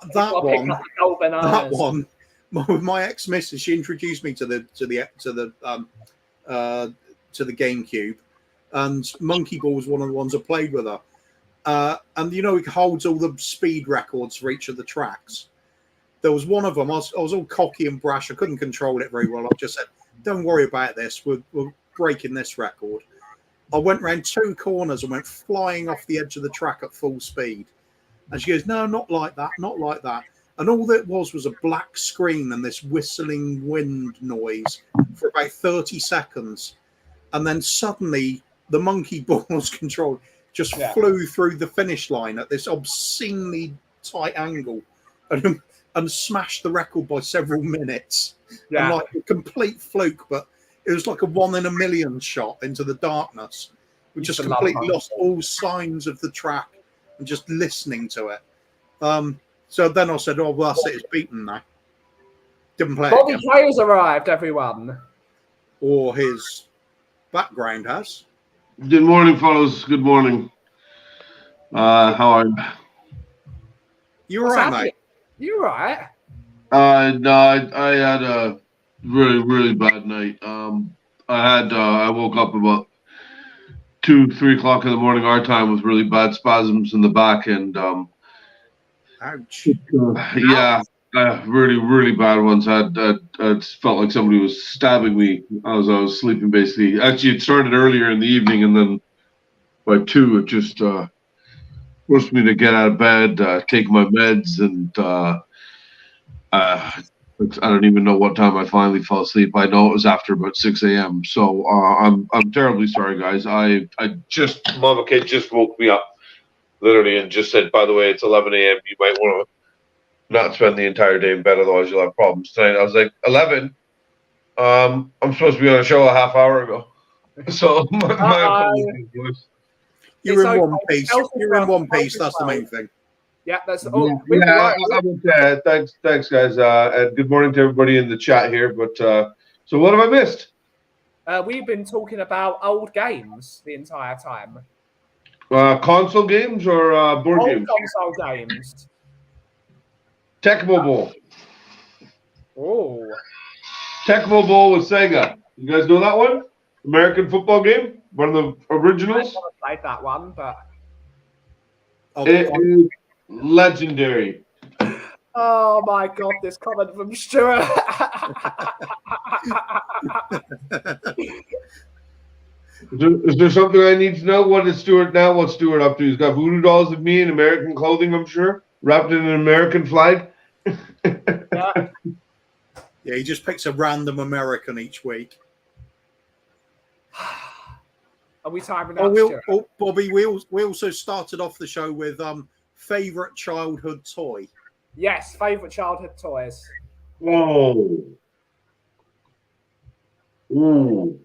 one. With my ex-missus, she introduced me to the GameCube, and Monkey Ball was one of the ones I played with her. And it holds all the speed records for each of the tracks. There was one of them, I was all cocky and brash. I couldn't control it very well. I just said, don't worry about this. We're breaking this record. I went around 2 corners and went flying off the edge of the track at full speed. And she goes, no, not like that, not like that. And all that was a black screen and this whistling wind noise for about 30 seconds. And then suddenly the Monkey Ball's control just flew through the finish line at this obscenely tight angle and smashed the record by several minutes. Yeah. And like a complete fluke, but it was like a 1 in a million shot into the darkness. We just completely lost all signs of the track and just listening to it. So then I said, oh, well, that's it. It's beaten now. Didn't play Bobby it again. Player's arrived, everyone. Or his background has. Good morning, fellows. Good morning. How are you? You all right, mate? You all right? No, I had really, really bad night. I woke up about 2, 3 o'clock in the morning our time with really bad spasms in the back, and Ouch. yeah, really, really bad ones. I felt like somebody was stabbing me as I was sleeping. Basically, actually, it started earlier in the evening, and then by 2, it just forced me to get out of bed, take my meds, and I don't even know what time I finally fell asleep. I know it was after about 6 a.m. So I'm terribly sorry, guys. Mama Kate just woke me up literally and just said, by the way, it's 11 a.m. You might want to not spend the entire day in bed, otherwise you'll have problems tonight. I was like, 11? I'm supposed to be on a show a half hour ago. So my apologies, boys. You're in one piece. You're in one piece. That's the main thing. Yeah, that's I would say thanks, guys, and good morning to everybody in the chat here. But so what have I missed? We've been talking about old games the entire time. Console games or board Old games? console games. Tecmo Bowl. Oh. Tecmo Bowl with Sega. You guys know that one? American football game? One of the originals? I never played that one, but It is legendary. oh my god, this comment from Stuart. Is there something I need to know? What is Stuart now? What's Stuart up to? He's got voodoo dolls of me in American clothing, I'm sure, wrapped in an American flag. Yeah. Yeah, he just picks a random American each week. Are we timing out? Bobby, we also started off the show with favorite childhood toy. Yes, favorite childhood toys. Whoa. Ooh.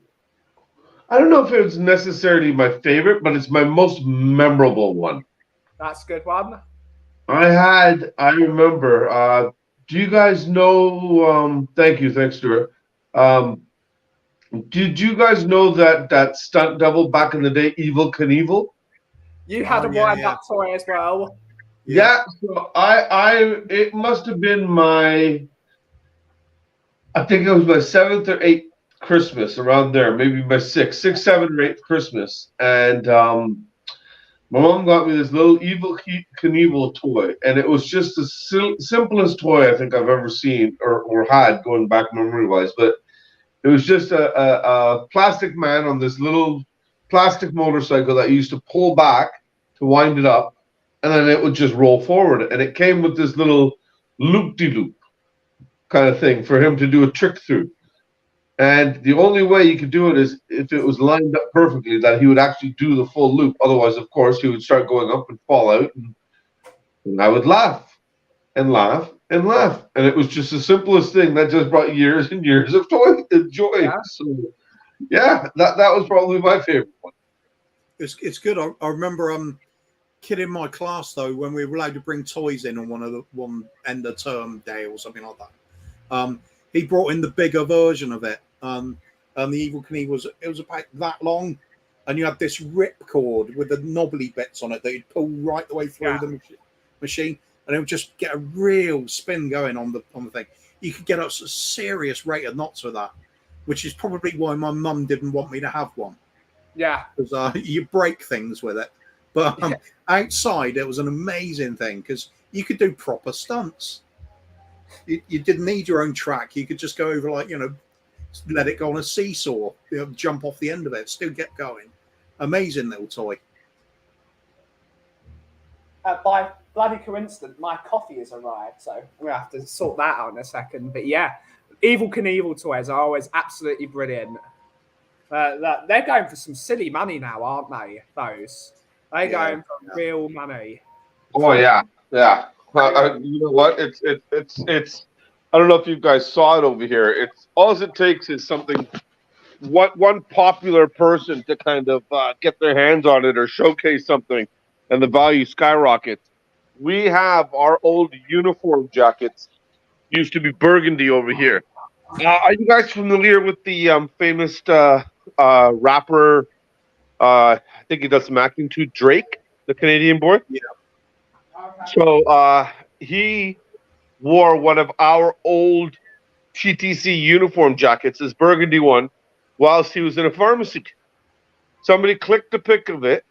I don't know if it's necessarily my favorite, but it's my most memorable one. That's a good one. I remember, do you guys know, thanks, Stuart. Did you guys know that stunt devil back in the day, Evil Knievel? You had a wind-up toy as well. Yeah, so it must have been I think it was my 7th or 8th Christmas, around there, maybe my 6th, 7th or 8th Christmas, and my mom got me this little Evil Knievel toy, and it was just the simplest toy I think I've ever seen or had, going back memory-wise, but it was just a plastic man on this little plastic motorcycle that you used to pull back to wind it up, and then it would just roll forward. And it came with this little loop-de-loop kind of thing for him to do a trick through. And the only way you could do it is if it was lined up perfectly, that he would actually do the full loop. Otherwise, of course, he would start going up and fall out. And I would laugh and laugh and laugh. And it was just the simplest thing that just brought years and years of joy. Yeah. So, yeah, that was probably my favorite one. It's good. I remember kid in my class, though, when we were allowed to bring toys in on one end of term day or something like that. He brought in the bigger version of it. And the Evil Knievel was about that long, and you had this rip cord with the knobbly bits on it that you'd pull right the way through the machine, and it would just get a real spin going on the thing. You could get a serious rate of knots with that, which is probably why my mum didn't want me to have one. Yeah, because you break things with it. But outside, it was an amazing thing because you could do proper stunts. You didn't need your own track. You could just go over, let it go on a seesaw, jump off the end of it, still get going. Amazing little toy. By bloody coincidence, my coffee has arrived, so I'm going to have to sort that out in a second. But yeah, Evil Knievel toys are always absolutely brilliant. They're going for some silly money now, aren't they, those? They're going for real money. Oh, yeah. You know what? It's. I don't know if you guys saw it over here. It's all it takes is something, one popular person to kind of get their hands on it or showcase something, and the value skyrockets. We have our old uniform jackets. Used to be burgundy over here. Are you guys familiar with the famous rapper? I think he does some acting too. Drake, the Canadian boy. Yeah. So he wore one of our old TTC uniform jackets, this burgundy one, whilst he was in a pharmacy. Somebody clicked a pic of it,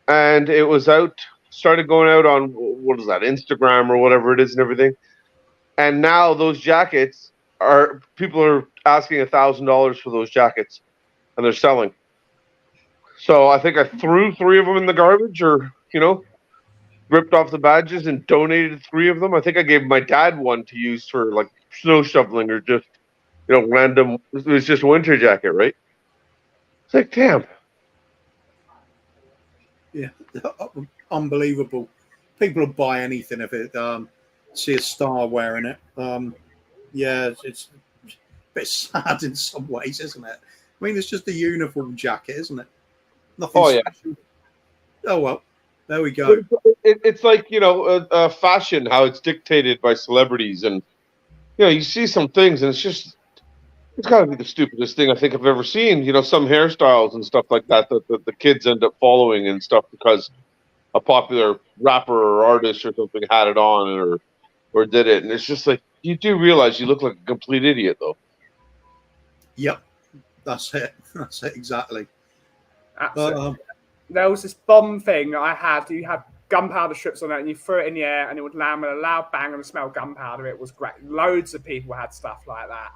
and it was started going out on, what is that, Instagram or whatever it is and everything. And now those jackets people are asking $1,000 for those jackets, and they're selling. So I think I threw 3 of them in the garbage, or, ripped off the badges and donated 3 of them. I think I gave my dad one to use for like snow shoveling or just, random. It was just a winter jacket, right? It's like, damn. Yeah, unbelievable. People will buy anything if it see a star wearing it. Yeah, it's a bit sad in some ways, isn't it? I mean, it's just a uniform jacket, isn't it? Nothing special. Oh well, there we go. It's like, fashion, how it's dictated by celebrities, and you see some things, and it's got to be the stupidest thing I think I've ever seen. Some hairstyles and stuff like that the kids end up following and stuff because a popular rapper or artist or something had it on or did it, and it's just like, you do realize you look like a complete idiot, though. Yep, that's it. That's it exactly. Absolutely. There was this bomb thing I had. You had gunpowder strips on it, and you threw it in the air, and it would land with a loud bang and smell gunpowder. It was great. Loads of people had stuff like that.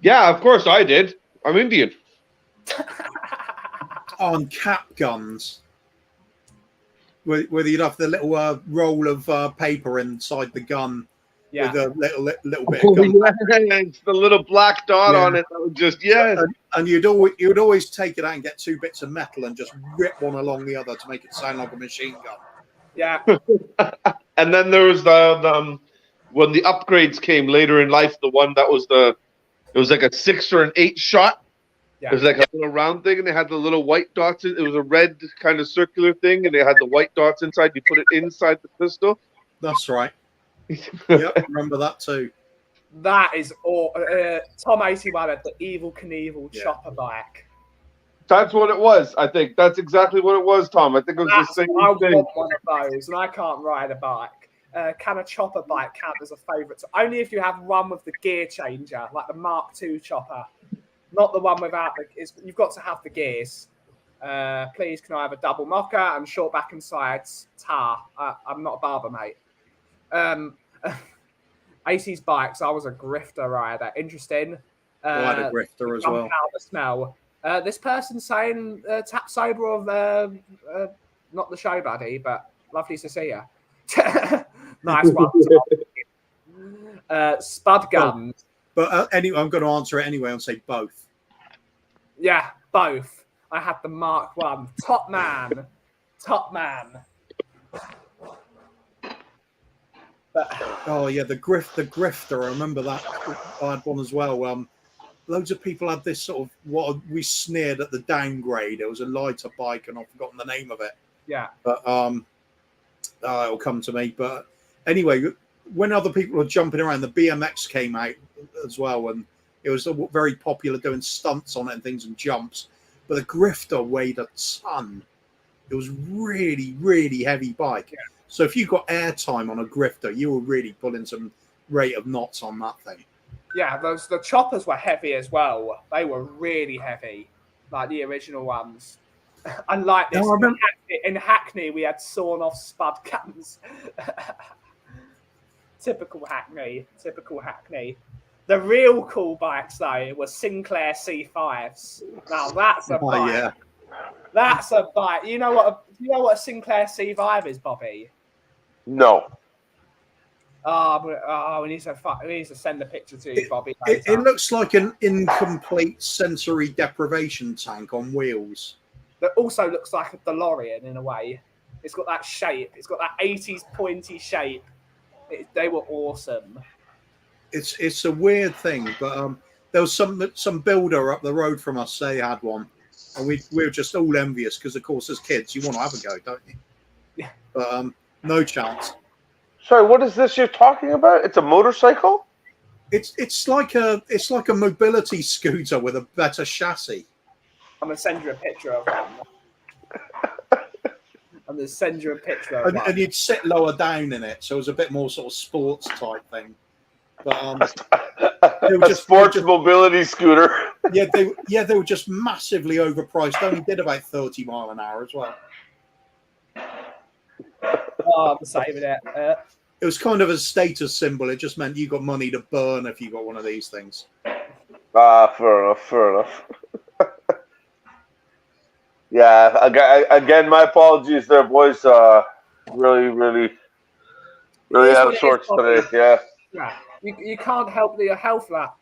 Yeah, of course I did. I'm Indian. On cap guns, where you'd have the little roll of paper inside the gun, with a little bit of gun. It's the little black dot on it that would just, and you'd always take it out and get 2 bits of metal and just rip one along the other to make it sound like a machine gun. Yeah. And then there was the when the upgrades came later in life, the one that was it was like a 6 or an 8 shot. Yeah. It was like a little round thing, and they had the little white dots. It was a red kind of circular thing, and they had the white dots inside. You put it inside the pistol. That's right. Yep, remember that too. That is all. Tom 81 had the Evil Knievel chopper bike. That's what it was. I think that's exactly what it was, Tom. I think it was the same thing. I want one of those, and I can't ride a bike. Can a chopper bike count as a favourite? So only if you have one with the gear changer, like the Mark II chopper, not the one without the. You've got to have the gears. Please, can I have a double mocker and short back and sides? Tar. I'm not a barber, mate. 80s bikes. I was a grifter rider. Interesting. I had a grifter as well. Smell. This person saying tap sober of not the show buddy, but lovely to see you. Nice one. Spud guns. But anyway, I'm going to answer it anyway and say both. Yeah, both. I had the Mark I. Top man. But, oh yeah, the grifter. I remember that. I had one as well. Loads of people had this sort of what we sneered at the downgrade. It was a lighter bike, and I've forgotten the name of it. Yeah. But it'll come to me. But anyway, when other people were jumping around, the BMX came out as well, and it was very popular doing stunts on it and things and jumps. But the grifter weighed a ton. It was really, really heavy bike. Yeah. So if you got airtime on a grifter, you were really pulling some rate of knots on that thing. Yeah, the choppers were heavy as well. They were really heavy, like the original ones. Unlike this, in Hackney, we had sawn-off spud guns. Typical Hackney. The real cool bikes, though, were Sinclair C5s. Now, that's a bike. Yeah. That's a bike. You know what a Sinclair C5 is, Bobby? No. We need to send a picture to you, Bobby. It looks like an incomplete sensory deprivation tank on wheels. That also looks like a DeLorean in a way. It's got that shape. It's got that 80s pointy shape. They were awesome. It's a weird thing, but there was some builder up the road from us. They had one, and we were just all envious because, of course, as kids, you want to have a go, don't you? Yeah. But no chance. Sorry, what is this you're talking about? It's a motorcycle? It's like a mobility scooter with a better chassis. I'm gonna send you a picture of one. And you'd sit lower down in it, so it was a bit more sort of sports type thing. But a sports mobility scooter. Yeah, they were just massively overpriced. Only did about 30 mile an hour as well. Oh, I'm saving it. It was kind of a status symbol. It just meant you got money to burn if you got one of these things. Fair enough. Yeah, again, my apologies there, boys. Really out of sorts today. Yeah. Yeah, you can't help your health, that.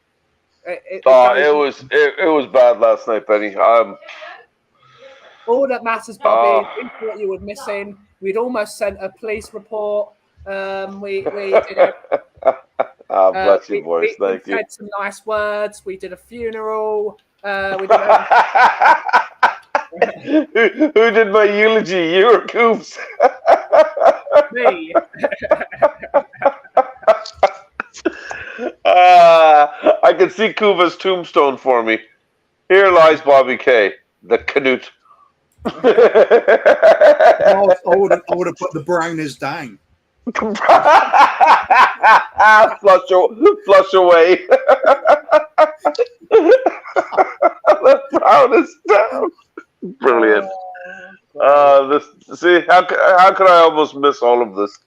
It was bad last night, Benny. All that matters, Bobby, is what you were missing. We'd almost sent a police report. We did a, bless you, boys. Thank you. We said some nice words. We did a funeral. We did Who did my eulogy? You or Coops? Me. I can see Kuva's tombstone for me. Here lies Bobby K, the Canute. I would have put the Browners down. Flush away. The Browners down. Brilliant. See, how could I almost miss all of this?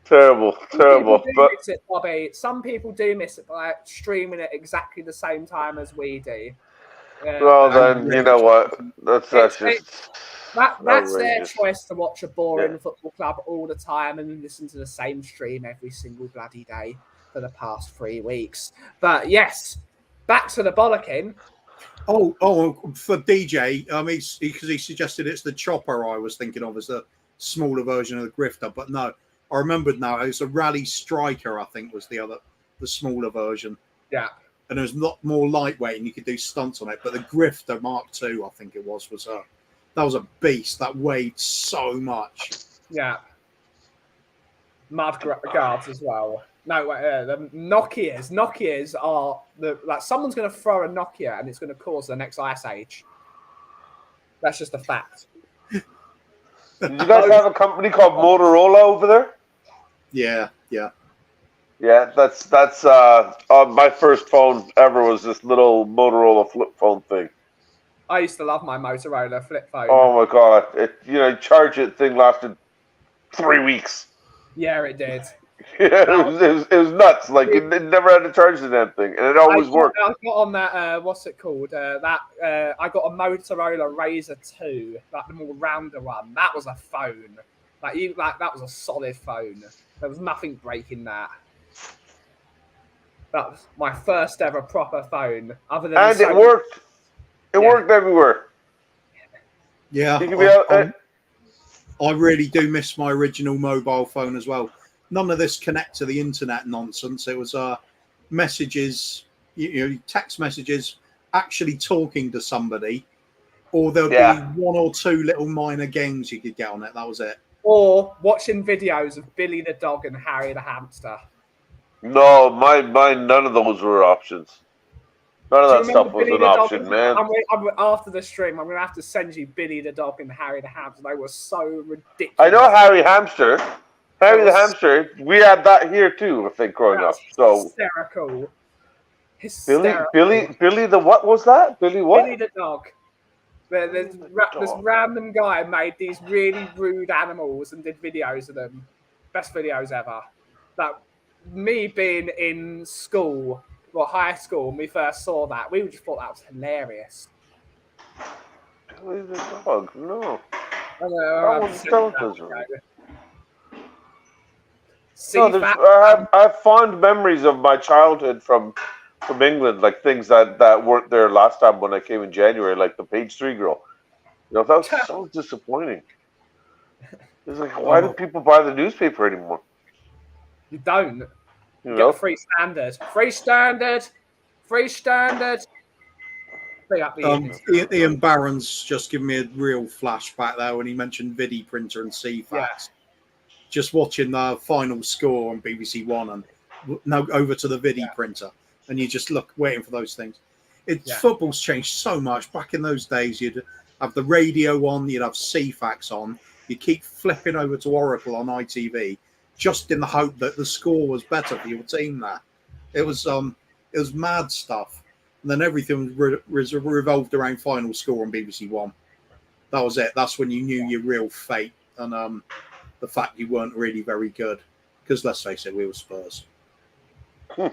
Terrible. But miss it, Bobby. Some people do miss it by streaming it exactly the same time as we do. Well, then you know what? That's their choice to watch a boring football club all the time and listen to the same stream every single bloody day for the past 3 weeks. But yes, back to the bollocking. Oh, for DJ, because he suggested it's the chopper I was thinking of as a smaller version of the grifter, but no, I remembered now. It was a Rally Striker, I think, was the smaller version. Yeah. And it was a lot more lightweight and you could do stunts on it. But the grifter Mark II, I think it was that was a beast. That weighed so much. Yeah. Mud guards as well. No, the Nokias. Nokias are someone's going to throw a Nokia and it's going to cause the next ice age. That's just a fact. Did you guys have a company called Motorola over there? Yeah. Yeah, that's my first phone ever was this little Motorola flip phone thing. I used to love my Motorola flip phone. Oh my god! Charge it thing lasted 3 weeks. Yeah, it did. Yeah, it was nuts. Like it never had to charge the damn thing, and it always worked. I got on that. What's it called? I got a Motorola Razr 2, like the more rounder one. That was a phone. That was a solid phone. There was nothing breaking that. That was my first ever proper phone. Other than it worked. It worked everywhere. Yeah, I really do miss my original mobile phone as well. None of this connect to the internet nonsense. It was messages, text messages, actually talking to somebody, or there'll be one or two little minor games you could get on it. That was it. Or watching videos of Billy the dog and Harry the hamster. No, mine none of those were options. None of that stuff was an option, man. After the stream, I'm going to have to send you Billy the dog and Harry the hamster. They were so ridiculous. I know Harry Hamster. Harry the hamster. We had that here too, I think, growing up. So hysterical. Billy the what was that? Billy what? Billy the dog. This random guy made these really rude animals and did videos of them. Best videos ever. Me being in school, high school, when we first saw that, we just thought that was hilarious. Billy the dog? No. I have fond memories of my childhood from England, like things that weren't there last time when I came in January, like the Page 3 girl. That was so disappointing. It's like, why do people buy the newspaper anymore? You don't. Get free standard. Free standard. Ian Barron's just given me a real flashback there when he mentioned Vidi Printer and CFAX. Yeah. Just watching the final score on BBC One and now over to the Vidi Printer, and you just waiting for those things. Football's changed so much. Back in those days, you'd have the radio on, you'd have CFAX on, you keep flipping over to Oracle on ITV, just in the hope that the score was better for your team there. It was mad stuff. And then everything was revolved around final score on BBC One. That was it. That's when you knew your real fate and the fact you weren't really very good. Because let's face it, we were Spurs. I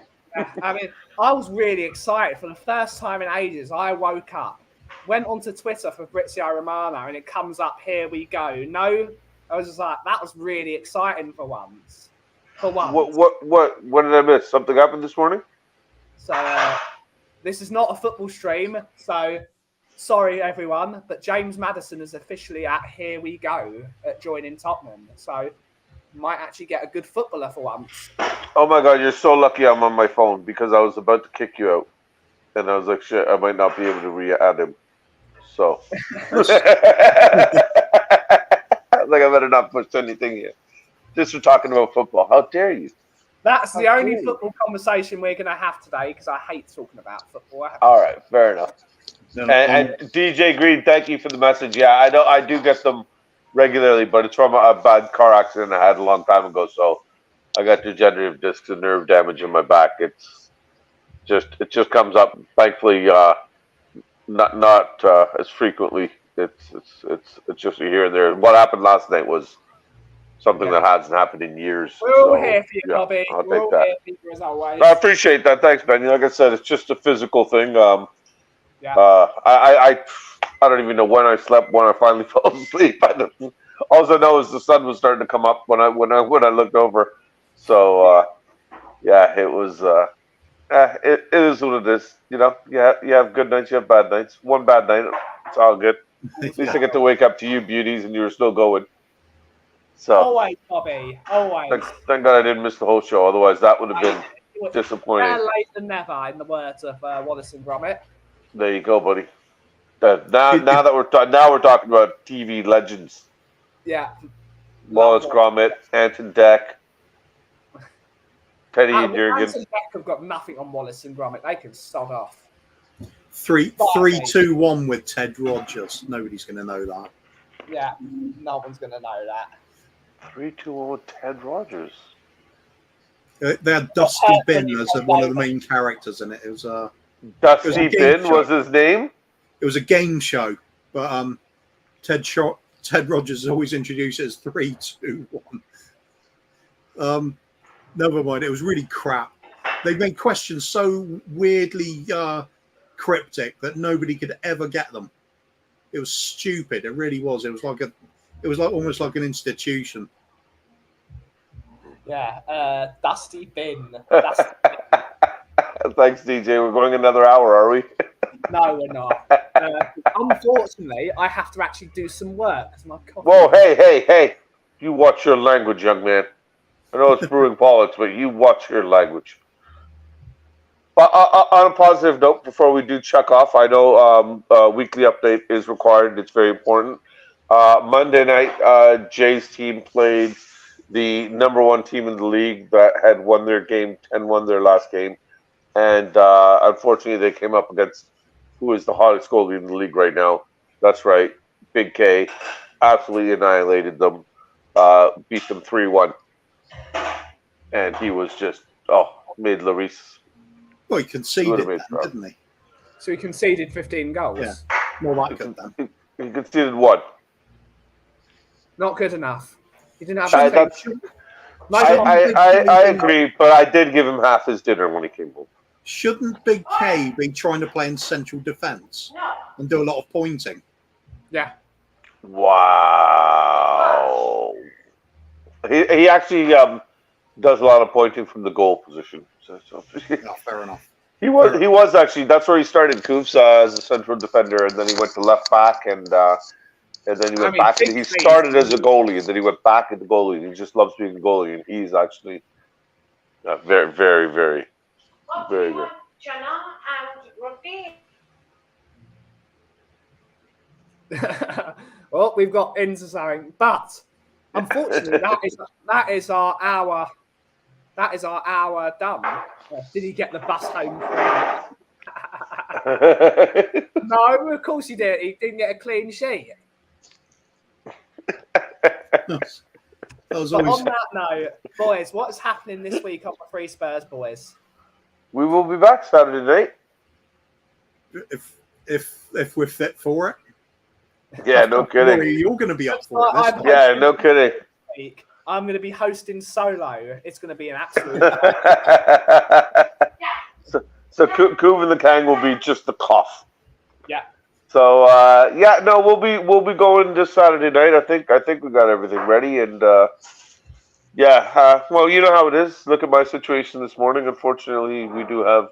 mean, I was really excited for the first time in ages. I woke up, went onto Twitter for Fabrizio Romano, and it comes up, here we go. No, I was just like, that was really exciting for once. What did I miss? Something happened this morning? So this is not a football stream, so sorry everyone, but James Maddison is officially at Here We Go at joining Tottenham. So might actually get a good footballer for once. Oh my God, you're so lucky I'm on my phone because I was about to kick you out. And I was like, shit, I might not be able to re-add him. So. Like, I better not push anything here. Just for talking about football. How dare you? That's the only football conversation we're going to have today because I hate talking about football. All right, fair enough. And DJ Green, thank you for the message. Yeah, I do get them regularly, but it's from a bad car accident I had a long time ago. So I got degenerative discs and nerve damage in my back. It just comes up. Thankfully, not as frequently. It's just here and there. What happened last night was something that hasn't happened in years. We're all here for you, Bobby. We're all here for you as always. I appreciate that. Thanks, Benny. Like I said, it's just a physical thing. I don't even know when I slept when I finally fell asleep. All I know is the sun was starting to come up when I looked over. So it was. It is what it is. You know, you have good nights, you have bad nights. One bad night, it's all good. At least I get to wake up to you beauties, and you were still going. So always, Bobby. Always. Thank God I didn't miss the whole show. Otherwise, that would have been disappointing. Better late than never, in the words of Wallace and Gromit. There you go, buddy. Now we're talking about TV legends. Yeah. Wallace Gromit, Anton Deck, Teddy and Jurgen. Anton Deck have got nothing on Wallace and Gromit. They can sod off. 3-2-1 with Ted Rogers. Nobody's going to know that. Yeah, no one's going to know that. 3-2-1 with Ted Rogers. They had Dusty Bin as one of the main characters in it. It was Dusty Bin was his name? It was a game show, but Ted Rogers always introduced it as 3-2-1. Never mind, it was really crap. They made questions so weirdly cryptic that nobody could ever get them. It was stupid. It really was. It was almost like an institution. Yeah, Dusty Bin. Thanks, DJ. We're going another hour, are we? No, we're not. Unfortunately, I have to actually do some work. Whoa, hey. You watch your language, young man. I know it's brewing politics, but you watch your language. But on a positive note, before we do check off, I know weekly update is required. It's very important. Monday night, Jay's team played the number one team in the league that had won their game, 10-1 their last game. And unfortunately, they came up against who is the hottest goalie in the league right now. That's right, Big K. Absolutely annihilated them. Beat them 3-1. And he was just, made Larice. Well, he conceded, didn't he? So he conceded 15 goals? Yeah, more like it then. He conceded what? Not good enough. He didn't have I agree, but I did give him half his dinner when he came home. Shouldn't Big K be trying to play in central defence and do a lot of pointing? Yeah. Wow. He actually does a lot of pointing from the goal position. So. Fair enough. He was actually, that's where he started, Coops, as a central defender, and then he went to left back, and then he went back. He started as a goalie, and then he went back into goalie. He just loves being a goalie, and he's actually very, very, very, very good. Well, we've got into something, but unfortunately, that is our hour. That is our hour done. Did he get the bus home? No, of course he did. He didn't get a clean sheet. But on that note, boys, what's happening this week on the Free Spurs, boys? We will be back Saturday night. If we're fit for it. Yeah, no kidding. You're going to be up for it. Yeah, no kidding. I'm going to be hosting solo. It's going to be an absolute. So Coov and the Kang will be just the cough. Yeah. So we'll be going this Saturday night. I think we got everything ready, and well, you know how it is. Look at my situation this morning. Unfortunately, we're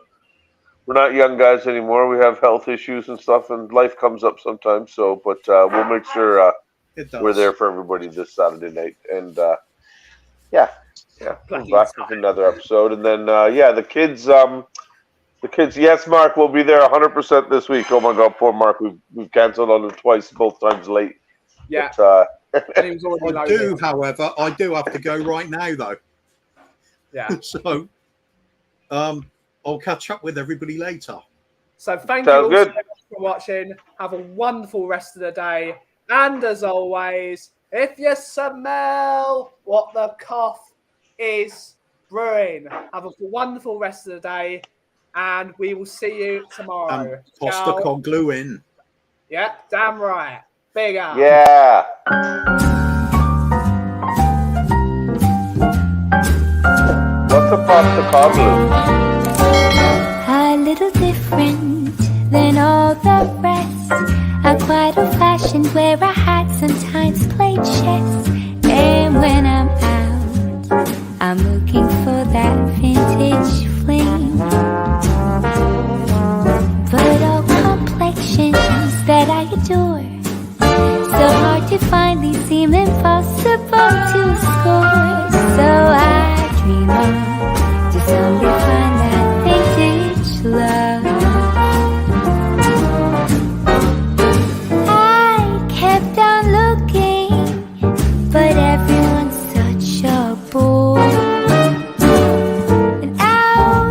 not young guys anymore. We have health issues and stuff, and life comes up sometimes. So, but we'll make sure we're there for everybody this Saturday night, and we're back with another episode, and then the kids. The kids, yes, Mark will be there 100% this week. Oh my God, poor Mark. We've cancelled on him twice, both times late. Yeah. But, however, I do have to go right now, though. Yeah. So, I'll catch up with everybody later. So thank you all so much for watching. Have a wonderful rest of the day. And as always, if you smell what the cough is brewing, have a wonderful rest of the day. And we will see you tomorrow. Costa con glue in. Yeah, damn right. Big up. Yeah. What's a pasta con glue? A little different than all the rest. I'm quite old-fashioned, wear a hat, sometimes play chess. And when I'm out, I'm looking for that vintage fling. But all complexions that I adore, so hard to find, these seem impossible to score.